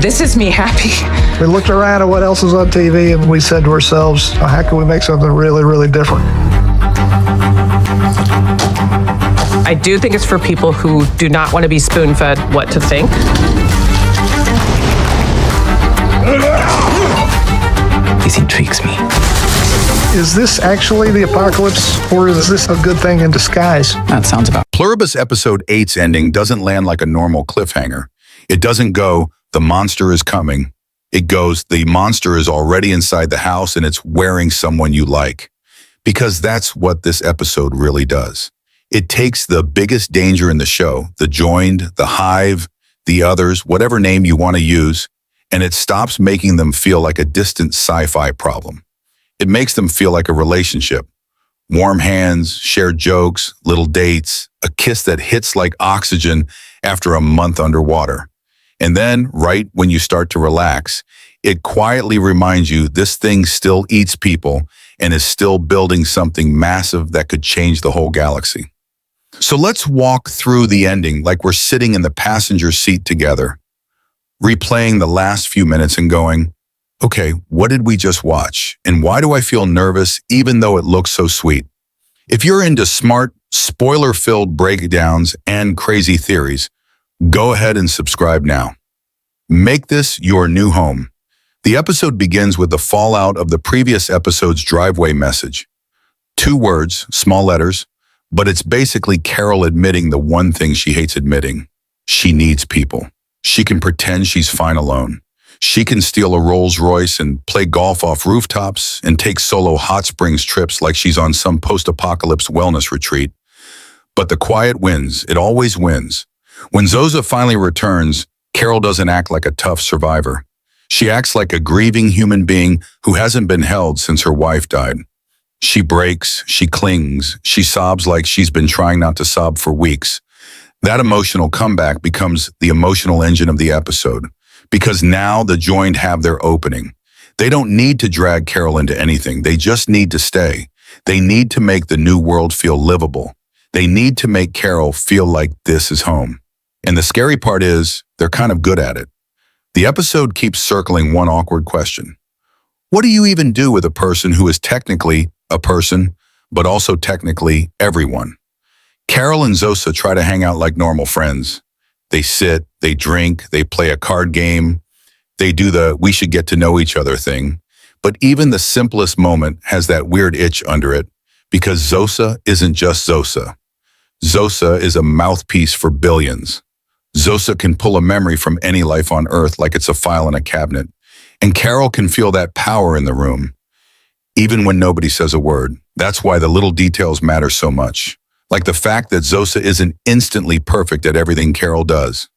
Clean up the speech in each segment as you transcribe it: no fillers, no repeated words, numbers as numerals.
This is me happy. We looked around at what else was on TV and we said to ourselves, how can we make something really, really different? I do think it's for people who do not want to be spoon-fed what to think. This intrigues me. Is this actually the apocalypse, or is this a good thing in disguise? That sounds about. Pluribus Episode 8's ending doesn't land like a normal cliffhanger. It doesn't go, the monster is coming. It goes, the monster is already inside the house and it's wearing someone you like. Because that's what this episode really does. It takes the biggest danger in the show, the joined, the hive, the others, whatever name you want to use, and it stops making them feel like a distant sci-fi problem. It makes them feel like a relationship. Warm hands, shared jokes, little dates, a kiss that hits like oxygen after a month underwater. And then, right when you start to relax, it quietly reminds you this thing still eats people and is still building something massive that could change the whole galaxy. So let's walk through the ending like we're sitting in the passenger seat together, replaying the last few minutes and going, okay, what did we just watch? And why do I feel nervous even though it looks so sweet? If you're into smart, spoiler-filled breakdowns and crazy theories, go ahead and subscribe now. Make this your new home. The episode begins with the fallout of the previous episode's driveway message. 2 words, small letters, but it's basically Carol admitting the one thing she hates admitting. She needs people. She can pretend she's fine alone. She can steal a Rolls Royce and play golf off rooftops and take solo hot springs trips like she's on some post-apocalypse wellness retreat. But the quiet wins. It always wins. When Zosa finally returns, Carol doesn't act like a tough survivor. She acts like a grieving human being who hasn't been held since her wife died. She breaks, she clings, she sobs like she's been trying not to sob for weeks. That emotional comeback becomes the emotional engine of the episode, because now the joined have their opening. They don't need to drag Carol into anything. They just need to stay. They need to make the new world feel livable. They need to make Carol feel like this is home. And the scary part is, they're kind of good at it. The episode keeps circling one awkward question. What do you even do with a person who is technically a person, but also technically everyone? Carol and Zosa try to hang out like normal friends. They sit, they drink, they play a card game. They do the we should get to know each other thing. But even the simplest moment has that weird itch under it, because Zosa isn't just Zosa. Zosa is a mouthpiece for billions. Zosa can pull a memory from any life on Earth like it's a file in a cabinet. And Carol can feel that power in the room, even when nobody says a word. That's why the little details matter so much. Like the fact that Zosa isn't instantly perfect at everything Carol does.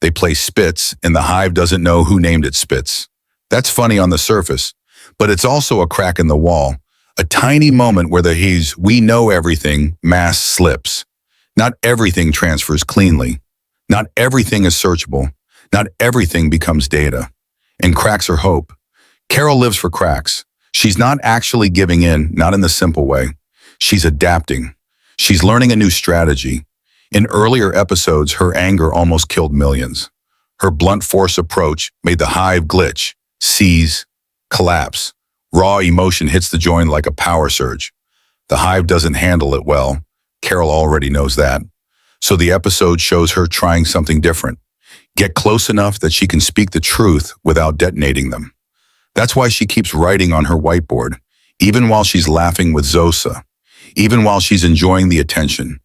They play Spitz, and the Hive doesn't know who named it Spitz. That's funny on the surface, but it's also a crack in the wall, a tiny moment where the we know everything mask slips. Not everything transfers cleanly. Not everything is searchable. Not everything becomes data. And cracks are hope. Carol lives for cracks. She's not actually giving in, not in the simple way. She's adapting. She's learning a new strategy. In earlier episodes, her anger almost killed millions. Her blunt force approach made the Hive glitch, seize, collapse. Raw emotion hits the joint like a power surge. The Hive doesn't handle it well. Carol already knows that. So the episode shows her trying something different. Get close enough that she can speak the truth without detonating them. That's why she keeps writing on her whiteboard, even while she's laughing with Zosa, even while she's enjoying the attention,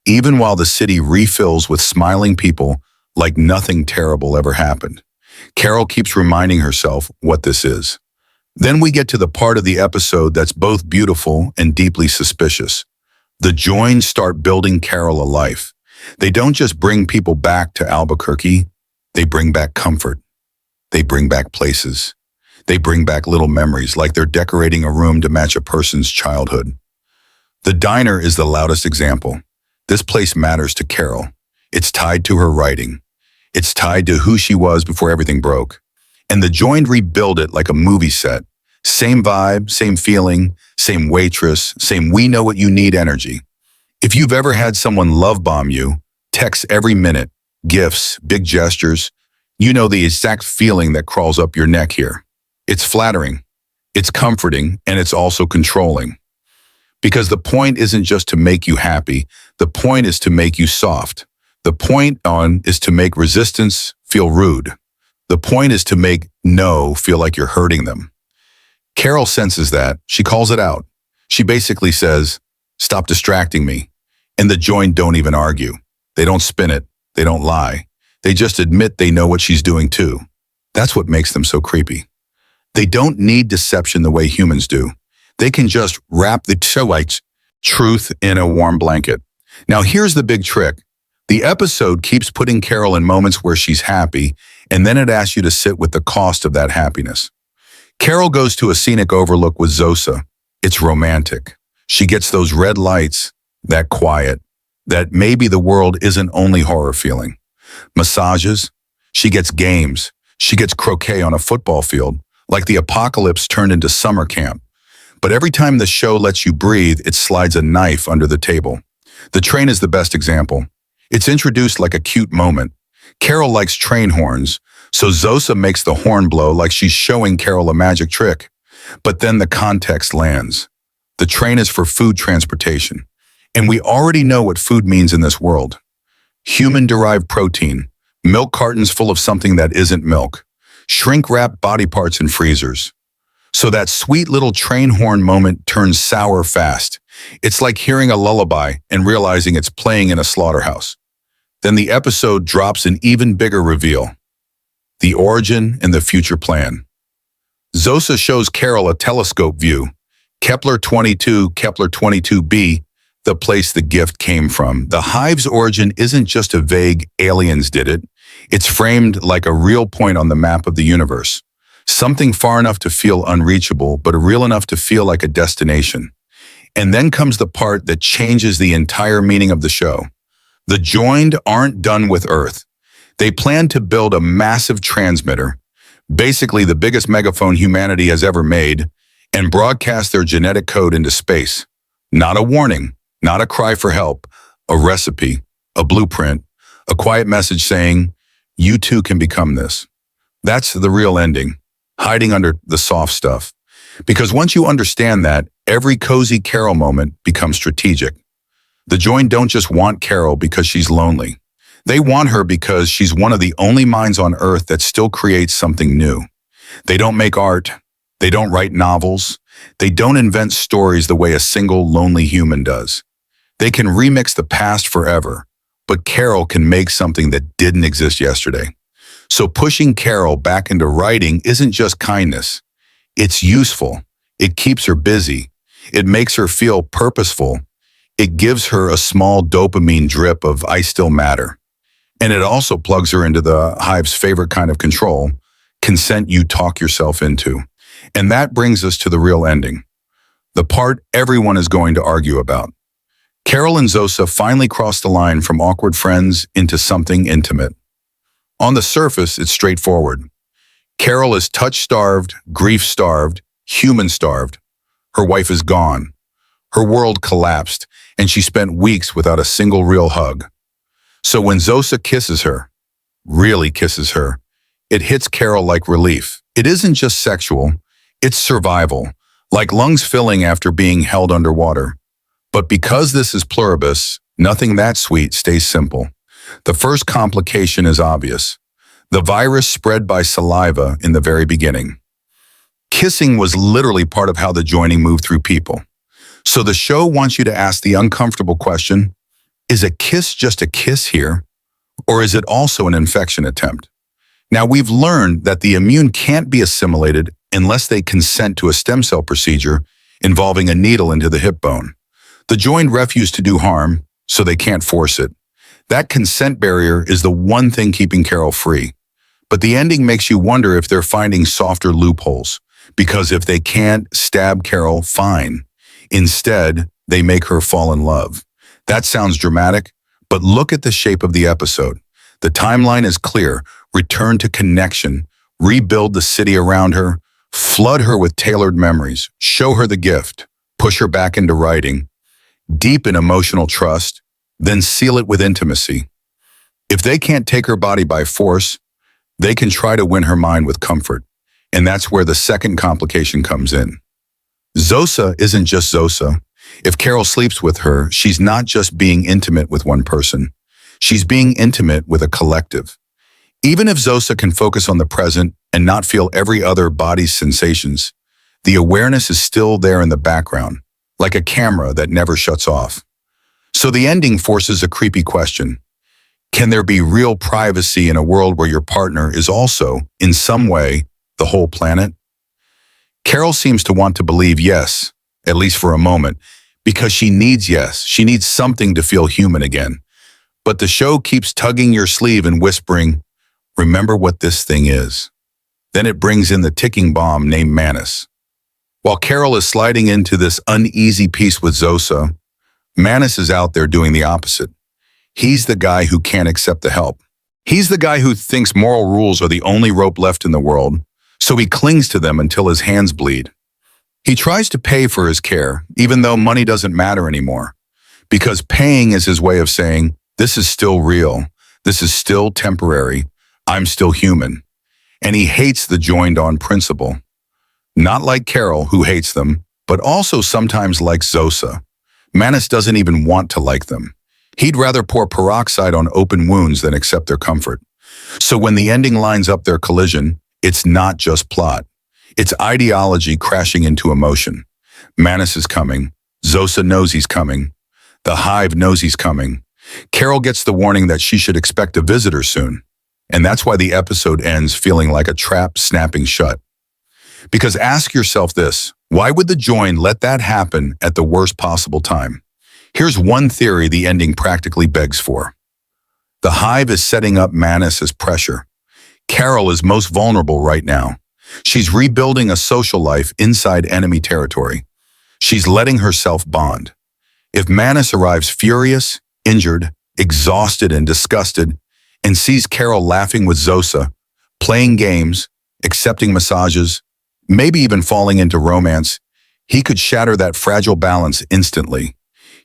even while the city refills with smiling people like nothing terrible ever happened. Carol keeps reminding herself what this is. Then we get to the part of the episode that's both beautiful and deeply suspicious. The joins start building Carol a life. They don't just bring people back to Albuquerque, they bring back comfort. They bring back places. They bring back little memories, like they're decorating a room to match a person's childhood. The diner is the loudest example. This place matters to Carol. It's tied to her writing. It's tied to who she was before everything broke. And the joined rebuild it like a movie set. Same vibe, same feeling, same waitress, same we know what you need energy. If you've ever had someone love bomb you, text every minute, gifts, big gestures, You know the exact feeling that crawls up your neck here. It's flattering, it's comforting, and it's also controlling. Because the point isn't just to make you happy, the point is to make you soft. The point is to make resistance feel rude. The point is to make no feel like you're hurting them. Carol senses that. She calls it out. She basically says, "Stop distracting me." And the join don't even argue. They don't spin it. They don't lie. They just admit they know what she's doing too. That's what makes them so creepy. They don't need deception the way humans do. They can just wrap the truth in a warm blanket. Now here's the big trick. The episode keeps putting Carol in moments where she's happy, and then it asks you to sit with the cost of that happiness. Carol goes to a scenic overlook with Zosa. It's romantic. She gets those red lights, that quiet, that maybe the world isn't only horror feeling. Massages. She gets games. She gets croquet on a football field, like the apocalypse turned into summer camp. But every time the show lets you breathe, it slides a knife under the table. The train is the best example. It's introduced like a cute moment. Carol likes train horns, so Zosa makes the horn blow like she's showing Carol a magic trick. But then the context lands. The train is for food transportation. And we already know what food means in this world. Human-derived protein, milk cartons full of something that isn't milk, shrink-wrapped body parts in freezers. So that sweet little train horn moment turns sour fast. It's like hearing a lullaby and realizing it's playing in a slaughterhouse. Then the episode drops an even bigger reveal. The origin and the future plan. Zosa shows Carol a telescope view. Kepler 22, Kepler 22b, the place the gift came from. The Hive's origin isn't just a vague aliens did it. It's framed like a real point on the map of the universe. Something far enough to feel unreachable, but real enough to feel like a destination. And then comes the part that changes the entire meaning of the show. The joined aren't done with Earth. They plan to build a massive transmitter, basically the biggest megaphone humanity has ever made, and broadcast their genetic code into space. Not a warning, not a cry for help, a recipe, a blueprint, a quiet message saying, you too can become this. That's the real ending, hiding under the soft stuff. Because once you understand that, every cozy Carol moment becomes strategic. The joined don't just want Carol because she's lonely. They want her because she's one of the only minds on Earth that still creates something new. They don't make art. They don't write novels. They don't invent stories the way a single lonely human does. They can remix the past forever, but Carol can make something that didn't exist yesterday. So pushing Carol back into writing isn't just kindness. It's useful. It keeps her busy. It makes her feel purposeful. It gives her a small dopamine drip of I still matter. And it also plugs her into the Hive's favorite kind of control, consent you talk yourself into. And that brings us to the real ending, the part everyone is going to argue about. Carol and Zosa finally cross the line from awkward friends into something intimate. On the surface, it's straightforward. Carol is touch-starved, grief-starved, human-starved. Her wife is gone. Her world collapsed, and she spent weeks without a single real hug. So when Zosa kisses her, really kisses her, it hits Carol like relief. It isn't just sexual, it's survival, like lungs filling after being held underwater. But because this is Pluribus, nothing that sweet stays simple. The first complication is obvious. The virus spread by saliva in the very beginning. Kissing was literally part of how the joining moved through people. So the show wants you to ask the uncomfortable question, is a kiss just a kiss here, or is it also an infection attempt? Now we've learned that the immune can't be assimilated unless they consent to a stem cell procedure involving a needle into the hip bone. The joined refuse to do harm, so they can't force it. That consent barrier is the one thing keeping Carol free. But the ending makes you wonder if they're finding softer loopholes, because if they can't stab Carol, fine. Instead, they make her fall in love. That sounds dramatic, but look at the shape of the episode. The timeline is clear. Return to connection, rebuild the city around her, flood her with tailored memories, show her the gift, push her back into writing, deepen emotional trust, then seal it with intimacy. If they can't take her body by force, They can try to win her mind with comfort, and that's where the second complication comes in. Zosa isn't just Zosa. If Carol sleeps with her, she's not just being intimate with one person. She's being intimate with a collective. Even if Zosa can focus on the present and not feel every other body's sensations, the awareness is still there in the background, like a camera that never shuts off. So the ending forces a creepy question. Can there be real privacy in a world where your partner is also, in some way, the whole planet? Carol seems to want to believe yes, at least for a moment, because she needs yes. She needs something to feel human again. But the show keeps tugging your sleeve and whispering, remember what this thing is. Then it brings in the ticking bomb named Manus. While Carol is sliding into this uneasy peace with Zosa, Manus is out there doing the opposite. He's the guy who can't accept the help. He's the guy who thinks moral rules are the only rope left in the world, so he clings to them until his hands bleed. He tries to pay for his care, even though money doesn't matter anymore, because paying is his way of saying, this is still real, this is still temporary, I'm still human. And he hates the joined-on principle. Not like Carol, who hates them, but also sometimes like Zosa. Manus doesn't even want to like them. He'd rather pour peroxide on open wounds than accept their comfort. So when the ending lines up their collision, it's not just plot. It's ideology crashing into emotion. Manus is coming. Zosa knows he's coming. The Hive knows he's coming. Carol gets the warning that she should expect a visitor soon. And that's why the episode ends feeling like a trap snapping shut. Because ask yourself this, why would the join let that happen at the worst possible time? Here's one theory the ending practically begs for. The Hive is setting up Manus as pressure. Carol is most vulnerable right now. She's rebuilding a social life inside enemy territory. She's letting herself bond. If Manus arrives furious, injured, exhausted, and disgusted, and sees Carol laughing with Zosa, playing games, accepting massages, maybe even falling into romance, he could shatter that fragile balance instantly.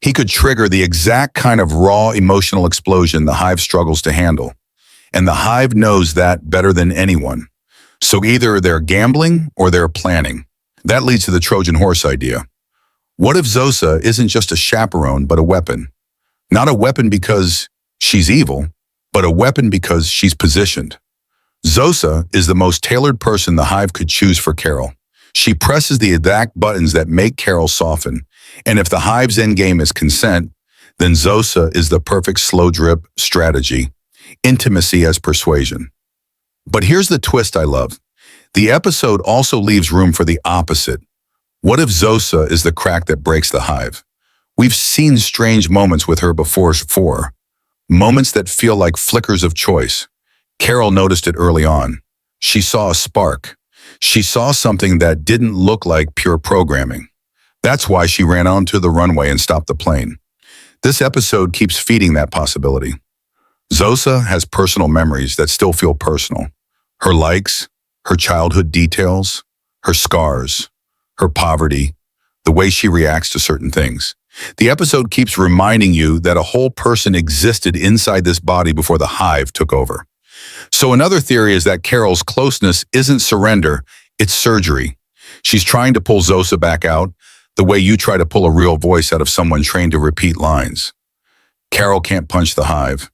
He could trigger the exact kind of raw emotional explosion the Hive struggles to handle. And the Hive knows that better than anyone. So either they're gambling or they're planning. That leads to the Trojan horse idea. What if Zosa isn't just a chaperone but a weapon? Not a weapon because she's evil, but a weapon because she's positioned. Zosa is the most tailored person the Hive could choose for Carol. She presses the exact buttons that make Carol soften. And if the Hive's endgame is consent, then Zosa is the perfect slow drip strategy, intimacy as persuasion. But here's the twist I love. The episode also leaves room for the opposite. What if Zosa is the crack that breaks the Hive? We've seen strange moments with her before, moments that feel like flickers of choice. Carol noticed it early on. She saw a spark. She saw something that didn't look like pure programming. That's why she ran onto the runway and stopped the plane. This episode keeps feeding that possibility. Zosa has personal memories that still feel personal. Her likes, her childhood details, her scars, her poverty, the way she reacts to certain things. The episode keeps reminding you that a whole person existed inside this body before the Hive took over. So another theory is that Carol's closeness isn't surrender, it's surgery. She's trying to pull Zosa back out, the way you try to pull a real voice out of someone trained to repeat lines. Carol can't punch the Hive.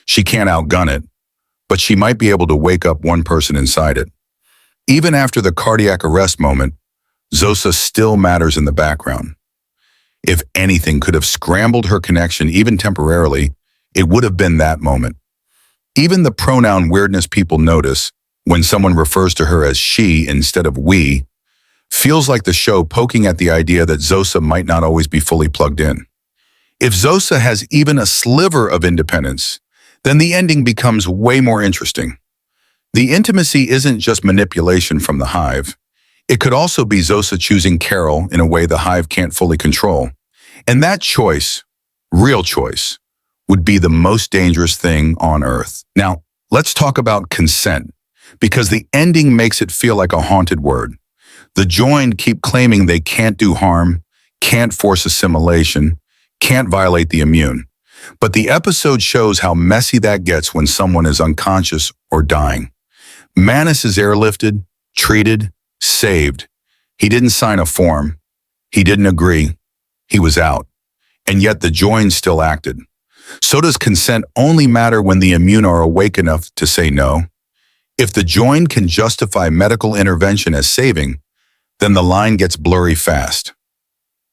She can't outgun it, but she might be able to wake up one person inside it. Even after the cardiac arrest moment, Zosa still matters in the background. If anything could have scrambled her connection even temporarily, it would have been that moment. Even the pronoun weirdness people notice, when someone refers to her as she instead of we, feels like the show poking at the idea that Zosa might not always be fully plugged in. If Zosa has even a sliver of independence, then the ending becomes way more interesting. The intimacy isn't just manipulation from the Hive. It could also be Zosa choosing Carol in a way the Hive can't fully control. And that choice, real choice, would be the most dangerous thing on Earth. Now, let's talk about consent, because the ending makes it feel like a haunted word. The joined keep claiming they can't do harm, can't force assimilation, can't violate the immune. But the episode shows how messy that gets when someone is unconscious or dying. Manus is airlifted, treated, saved. He didn't sign a form. He didn't agree. He was out. And yet the join still acted. So does consent only matter when the immune are awake enough to say no? If the join can justify medical intervention as saving, then the line gets blurry fast.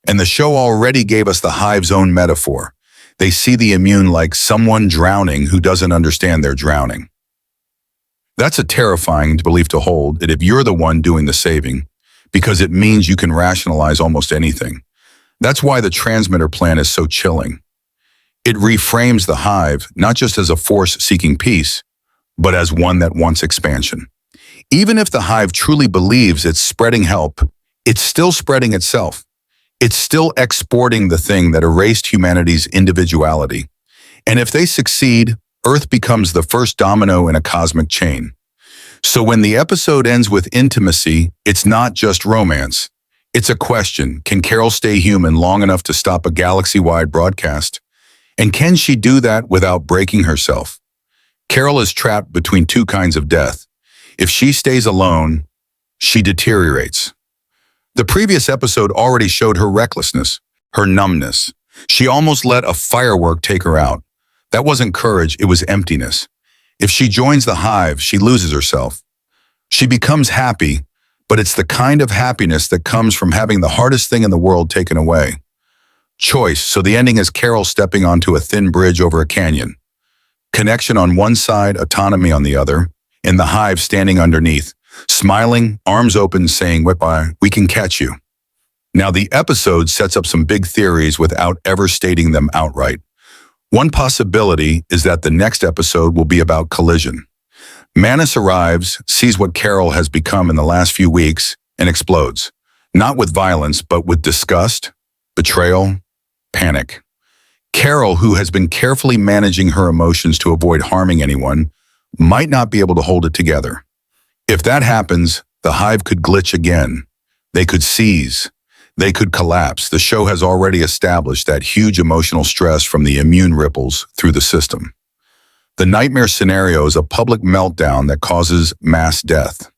And the show already gave us the Hive's own metaphor. They see the immune like someone drowning who doesn't understand they're drowning. That's a terrifying belief to hold, that if you're the one doing the saving, because it means you can rationalize almost anything. That's why the transmitter plan is so chilling. It reframes the Hive not just as a force seeking peace, but as one that wants expansion. Even if the Hive truly believes it's spreading help, it's still spreading itself. It's still exporting the thing that erased humanity's individuality. And if they succeed, Earth becomes the first domino in a cosmic chain. So when the episode ends with intimacy, it's not just romance. It's a question. Can Carol stay human long enough to stop a galaxy-wide broadcast? And can she do that without breaking herself? Carol is trapped between two kinds of death. If she stays alone, she deteriorates. The previous episode already showed her recklessness, her numbness. She almost let a firework take her out. That wasn't courage, it was emptiness. If she joins the Hive, she loses herself. She becomes happy, but it's the kind of happiness that comes from having the hardest thing in the world taken away. Choice, so the ending is Carol stepping onto a thin bridge over a canyon. Connection on one side, autonomy on the other, and the Hive standing underneath, smiling, arms open, saying, "We can catch you." Now the episode sets up some big theories without ever stating them outright. One possibility is that the next episode will be about collision. Manus arrives, sees what Carol has become in the last few weeks, and explodes. Not with violence, but with disgust, betrayal, panic. Carol, who has been carefully managing her emotions to avoid harming anyone, might not be able to hold it together. If that happens, the Hive could glitch again. They could seize. They could collapse. The show has already established that huge emotional stress from the immune ripples through the system. The nightmare scenario is a public meltdown that causes mass death.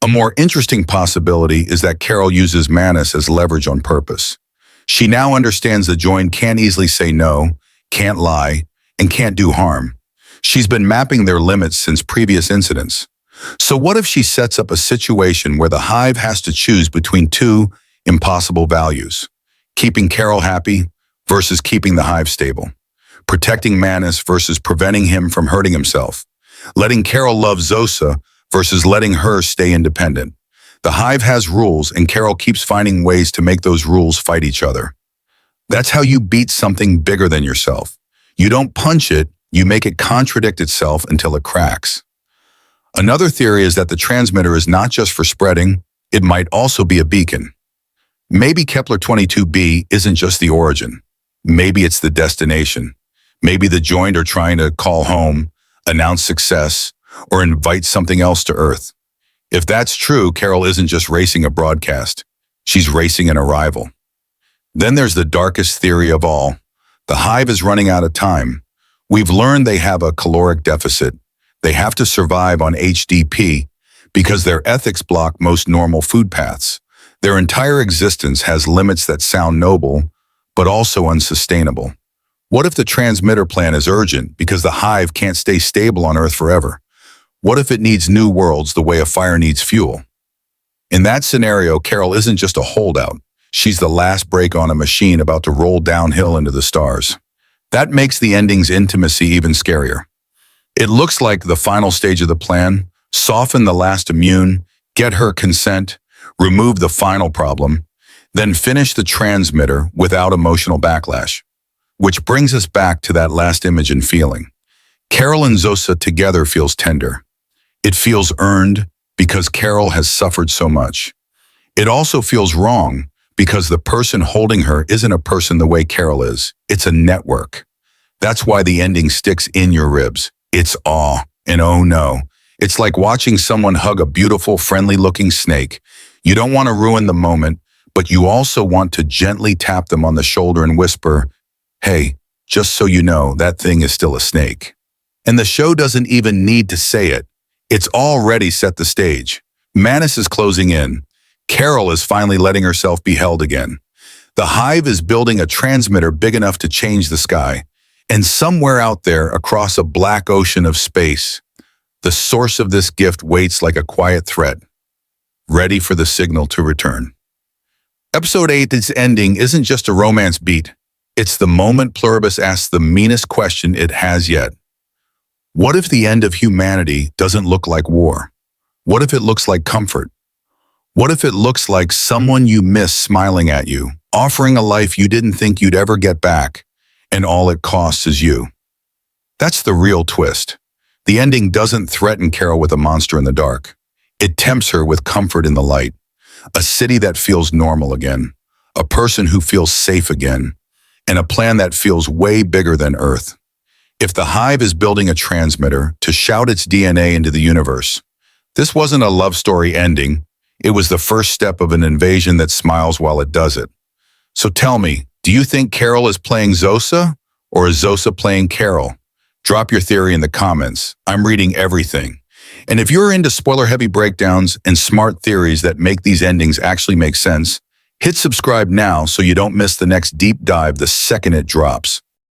A more interesting possibility is that Carol uses Manus as leverage on purpose. She now understands the join can't easily say no, can't lie, and can't do harm. She's been mapping their limits since previous incidents. So what if she sets up a situation where the Hive has to choose between two impossible values? Keeping Carol happy versus keeping the Hive stable. Protecting Manus versus preventing him from hurting himself. Letting Carol love Zosa versus letting her stay independent. The Hive has rules, and Carol keeps finding ways to make those rules fight each other. That's how you beat something bigger than yourself. You don't punch it, you make it contradict itself until it cracks. Another theory is that the transmitter is not just for spreading, it might also be a beacon. Maybe Kepler-22b isn't just the origin. Maybe it's the destination. Maybe the joined are trying to call home, announce success, or invite something else to Earth. If that's true, Carol isn't just racing a broadcast. She's racing an arrival. Then there's the darkest theory of all. The Hive is running out of time. We've learned they have a caloric deficit. They have to survive on HDP because their ethics block most normal food paths. Their entire existence has limits that sound noble, but also unsustainable. What if the transmitter plan is urgent because the Hive can't stay stable on Earth forever? What if it needs new worlds the way a fire needs fuel? In that scenario, Carol isn't just a holdout. She's the last brake on a machine about to roll downhill into the stars. That makes the ending's intimacy even scarier. It looks like the final stage of the plan: soften the last immune, get her consent, remove the final problem, then finish the transmitter without emotional backlash. Which brings us back to that last image and feeling. Carol and Zosa together feels tender. It feels earned because Carol has suffered so much. It also feels wrong because the person holding her isn't a person the way Carol is. It's a network. That's why the ending sticks in your ribs. It's awe and oh no. It's like watching someone hug a beautiful, friendly-looking snake. You don't want to ruin the moment, but you also want to gently tap them on the shoulder and whisper, "Hey, just so you know, that thing is still a snake." And the show doesn't even need to say it. It's already set the stage. Manus is closing in. Carol is finally letting herself be held again. The Hive is building a transmitter big enough to change the sky. And somewhere out there, across a black ocean of space, the source of this gift waits like a quiet threat, ready for the signal to return. Episode 8's ending isn't just a romance beat. It's the moment Pluribus asks the meanest question it has yet. What if the end of humanity doesn't look like war? What if it looks like comfort? What if it looks like someone you miss smiling at you, offering a life you didn't think you'd ever get back, and all it costs is you? That's the real twist. The ending doesn't threaten Carol with a monster in the dark. It tempts her with comfort in the light. A city that feels normal again, a person who feels safe again, and a plan that feels way bigger than Earth. If the Hive is building a transmitter to shout its DNA into the universe, this wasn't a love story ending. It was the first step of an invasion that smiles while it does it. So tell me, do you think Carol is playing Zosa, or is Zosa playing Carol? Drop your theory in the comments. I'm reading everything. And if you're into spoiler-heavy breakdowns and smart theories that make these endings actually make sense, hit subscribe now so you don't miss the next deep dive the second it drops.